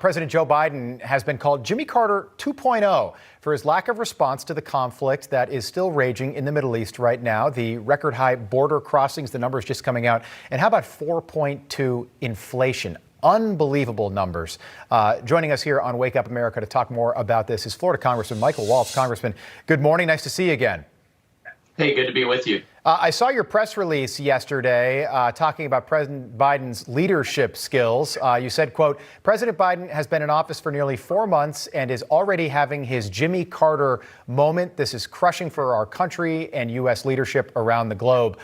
President Joe Biden has been called Jimmy Carter 2.0 for his lack of response to the conflict that is still raging in the Middle East right now. The record high border crossings, the numbers just coming out. And how about 4.2 inflation? Unbelievable numbers. Joining us here on Wake Up America to talk more about this is Florida Congressman Michael Waltz. Congressman, good morning. Nice to see you again. Hey, good to be with you. I saw your press release yesterday talking about President Biden's leadership skills. You said, quote, President Biden has been in office for nearly 4 months and is already having his Jimmy Carter moment. This is crushing for our country and U.S. leadership around the globe.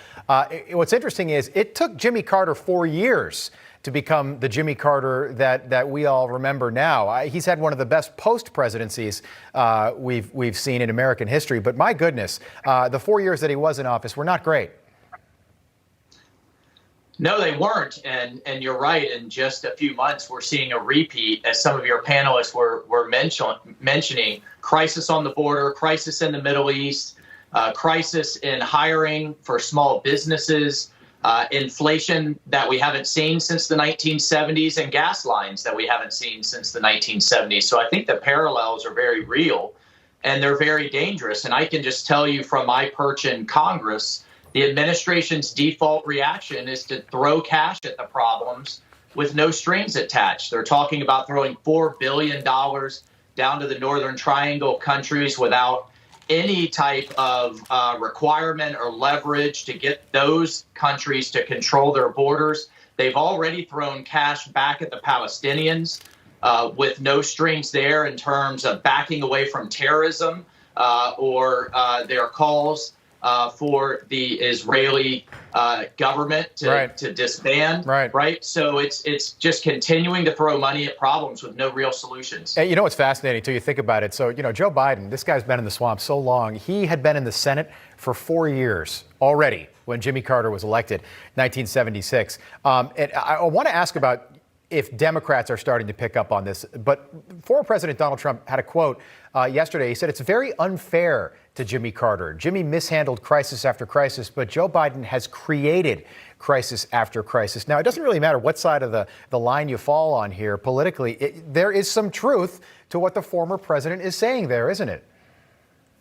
What's interesting is it took Jimmy Carter 4 years to become the Jimmy Carter that we all remember now. He's had one of the best post-presidencies we've seen in American history. But my goodness, the 4 years that he was in office were not great. No, they weren't. And you're right. In just a few months, we're seeing a repeat, as some of your panelists were mentioning, crisis on the border, crisis in the Middle East, crisis in hiring for small businesses, inflation that we haven't seen since the 1970s, and gas lines that we haven't seen since the 1970s. So I think the parallels are very real and they're very dangerous. And I can just tell you from my perch in Congress, the administration's default reaction is to throw cash at the problems with no strings attached. They're talking about throwing $4 billion down to the Northern Triangle countries without any type of requirement or leverage to get those countries to control their borders. They've already thrown cash back at the Palestinians with no strings there in terms of backing away from terrorism or their calls for the Israeli government to disband. Right. So it's just continuing to throw money at problems with no real solutions. And you know what's fascinating until you think about it. So, Joe Biden, this guy's been in the swamp so long. He had been in the Senate for 4 years already when Jimmy Carter was elected, 1976. And I want to ask about if Democrats are starting to pick up on this. But former President Donald Trump had a quote yesterday. He said, it's very unfair to Jimmy Carter. Jimmy mishandled crisis after crisis, but Joe Biden has created crisis after crisis. Now, it doesn't really matter what side of the line you fall on here politically. There is some truth to what the former president is saying there, isn't it?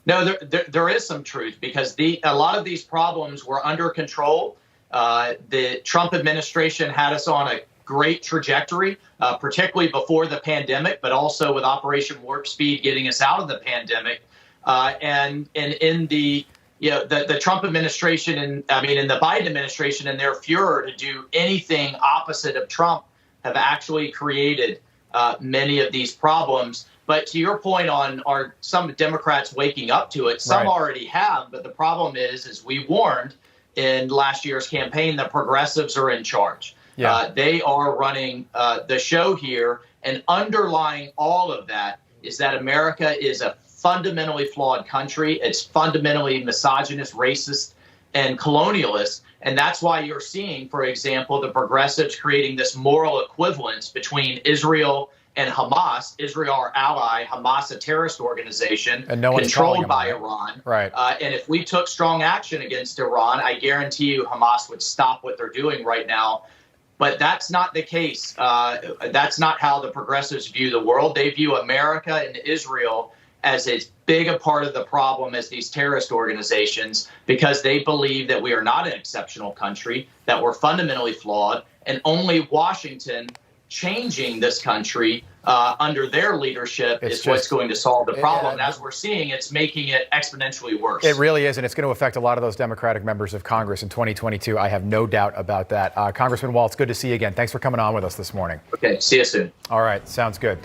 No, there is some truth, because a lot of these problems were under control. The Trump administration had us on a great trajectory, particularly before the pandemic, but also with Operation Warp Speed getting us out of the pandemic. And in the Trump administration and in the Biden administration, and their furor to do anything opposite of Trump, have actually created many of these problems. But to your point on, are some Democrats waking up to it? Some already have. But the problem is, as we warned in last year's campaign, the progressives are in charge. They are running the show here. And underlying all of that is that America is a fundamentally flawed country. It's fundamentally misogynist, racist, and colonialist. And that's why you're seeing, for example, the progressives creating this moral equivalence between Israel and Hamas. Israel, our ally, Hamas, a terrorist organization controlled by Iran. And if we took strong action against Iran, I guarantee you Hamas would stop what they're doing right now. But that's not the case. That's not how the progressives view the world. They view America and Israel as as big a part of the problem as these terrorist organizations, because they believe that we are not an exceptional country, that we're fundamentally flawed, and only Washington changing this country under their leadership is what's going to solve the problem. And as we're seeing, it's making it exponentially worse. It really is, and it's going to affect a lot of those Democratic members of Congress in 2022. I have no doubt about that. Congressman Waltz, good to see you again. Thanks for coming on with us this morning. Okay, see you soon. All right, sounds good.